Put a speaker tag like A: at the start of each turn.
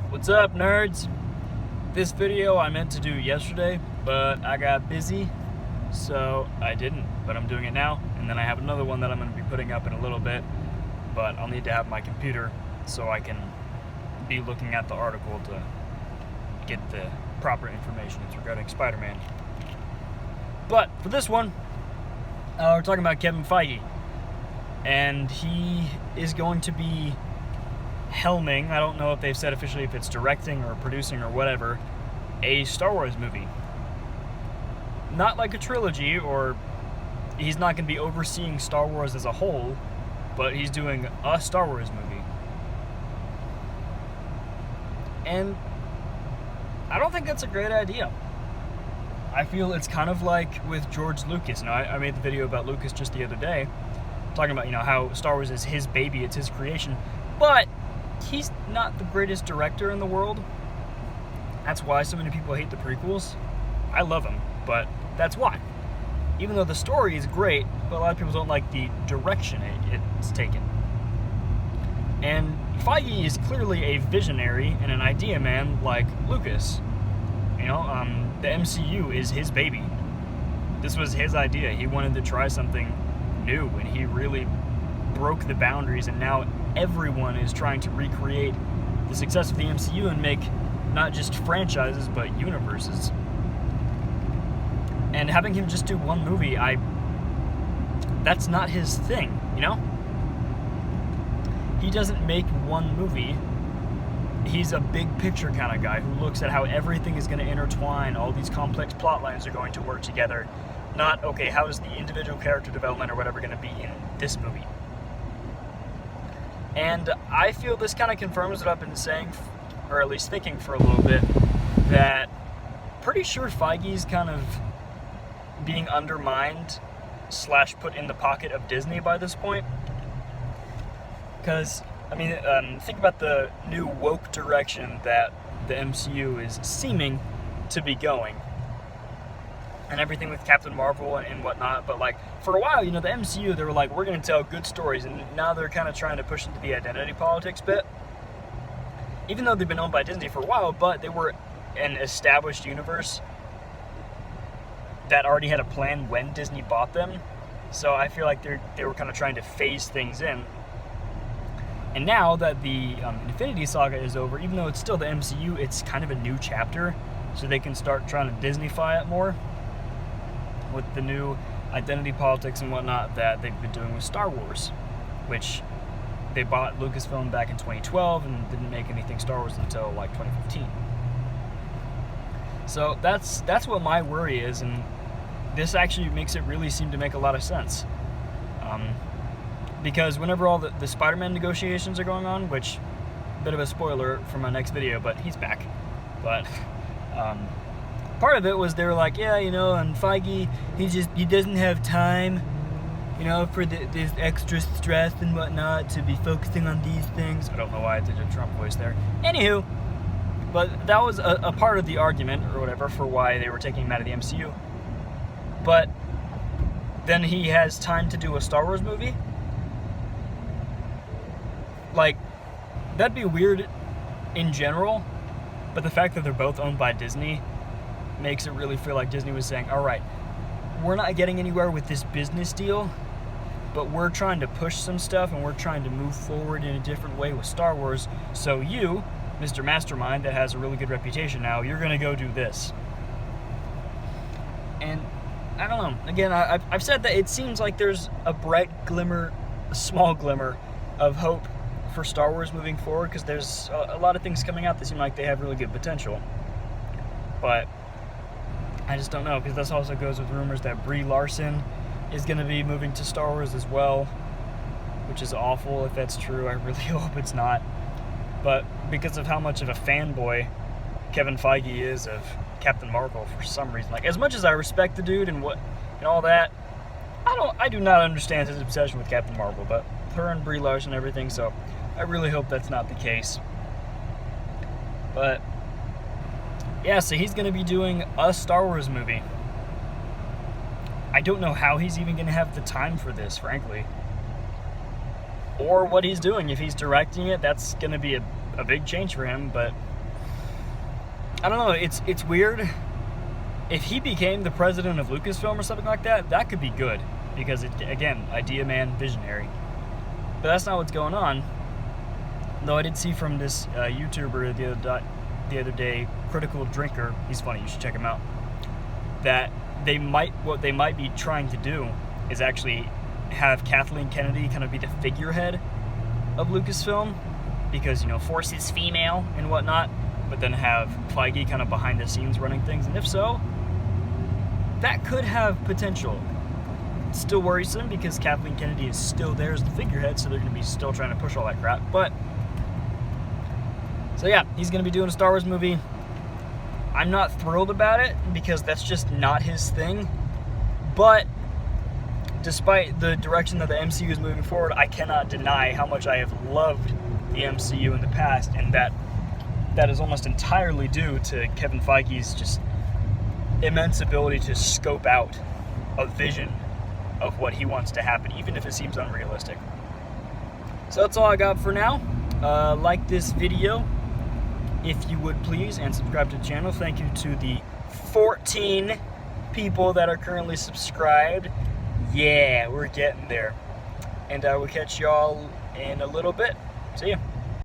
A: What's up, nerds? This video I meant to do yesterday, but I got busy, so I didn't. But I'm doing it now, and then I have another one that I'm going to be putting up in a little bit, but I'll need to have my computer so I can be looking at the article to get the proper information regarding Spider-Man. But for this one, we're talking about Kevin Feige, and he is going to be helming, I don't know if they've said officially if it's directing or producing or whatever, a Star Wars movie. Not like a trilogy, or he's not going to be overseeing Star Wars as a whole, but he's doing a Star Wars movie. And I don't think that's a great idea. I feel it's kind of like with George Lucas. I made the video about Lucas just the other day, talking about, how Star Wars is his baby, it's his creation, but he's not the greatest director in the world. That's why so many people hate the prequels. I love them, but that's why. Even though the story is great, but a lot of people don't like the direction it's taken. And Feige is clearly a visionary and an idea man like Lucas. The MCU is his baby. This was his idea. He wanted to try something new, and he really broke the boundaries, and now everyone is trying to recreate the success of the MCU and make not just franchises, but universes. And having him just do one movie, that's not his thing, He doesn't make one movie. He's a big picture kind of guy who looks at how everything is going to intertwine, all these complex plot lines are going to work together. Not, okay, how is the individual character development or whatever going to be in this movie? And I feel this kind of confirms what I've been saying, or at least thinking for a little bit, that pretty sure Feige's kind of being undermined / put in the pocket of Disney by this point. Because, think about the new woke direction that the MCU is seeming to be going. And everything with Captain Marvel and whatnot, but for a while, the MCU, they were like, we're going to tell good stories, and now they're kind of trying to push into the identity politics bit. Even though they've been owned by Disney for a while, but they were an established universe that already had a plan when Disney bought them. So I feel like they were kind of trying to phase things in. And now that the Infinity Saga is over, even though it's still the MCU, it's kind of a new chapter, so they can start trying to Disneyfy it more with the new identity politics and whatnot that they've been doing with Star Wars, which they bought Lucasfilm back in 2012 and didn't make anything Star Wars until 2015. So that's what my worry is, and this actually makes it really seem to make a lot of sense. Because whenever all the Spider-Man negotiations are going on, which, a bit of a spoiler for my next video, but he's back. But part of it was they were like, and Feige, he doesn't have time, for this extra stress and whatnot to be focusing on these things. I don't know why I did a Trump voice there. Anywho, but that was a part of the argument or whatever for why they were taking him out of the MCU. But then he has time to do a Star Wars movie? That'd be weird in general, but the fact that they're both owned by Disney makes it really feel like Disney was saying, all right, we're not getting anywhere with this business deal, but we're trying to push some stuff and we're trying to move forward in a different way with Star Wars. So you, Mr. Mastermind, that has a really good reputation now, you're going to go do this. And I don't know. Again, I've said that it seems like there's a bright glimmer, a small glimmer of hope for Star Wars moving forward, because there's a lot of things coming out that seem like they have really good potential. But I just don't know, because this also goes with rumors that Brie Larson is going to be moving to Star Wars as well, which is awful if that's true. I really hope it's not. But because of how much of a fanboy Kevin Feige is of Captain Marvel for some reason, as much as I respect the dude and all that, I do not understand his obsession with Captain Marvel, but her and Brie Larson and everything, so I really hope that's not the case. But yeah, so he's going to be doing a Star Wars movie. I don't know how he's even going to have the time for this, frankly. Or what he's doing. If he's directing it, that's going to be a big change for him, but I don't know. It's weird. If he became the president of Lucasfilm or something like that, that could be good because again, idea man, visionary. But that's not what's going on. Though I did see from this YouTuber the other day, Critical Drinker. He's funny. You should check him out. That what they might be trying to do is actually have Kathleen Kennedy kind of be the figurehead of Lucasfilm, because, you know, Force is female and whatnot, but then have Feige kind of behind the scenes running things. And if so, that could have potential. It's still worrisome because Kathleen Kennedy is still there as the figurehead, so they're going to be still trying to push all that crap. But so yeah, he's going to be doing a Star Wars movie. I'm not thrilled about it because that's just not his thing. But despite the direction that the MCU is moving forward, I cannot deny how much I have loved the MCU in the past, and that is almost entirely due to Kevin Feige's just immense ability to scope out a vision of what he wants to happen, even if it seems unrealistic. So that's all I got for now. Like this video if you would please, and subscribe to the channel. Thank you to the 14 people that are currently subscribed. Yeah, we're getting there. And I will catch y'all in a little bit. See ya.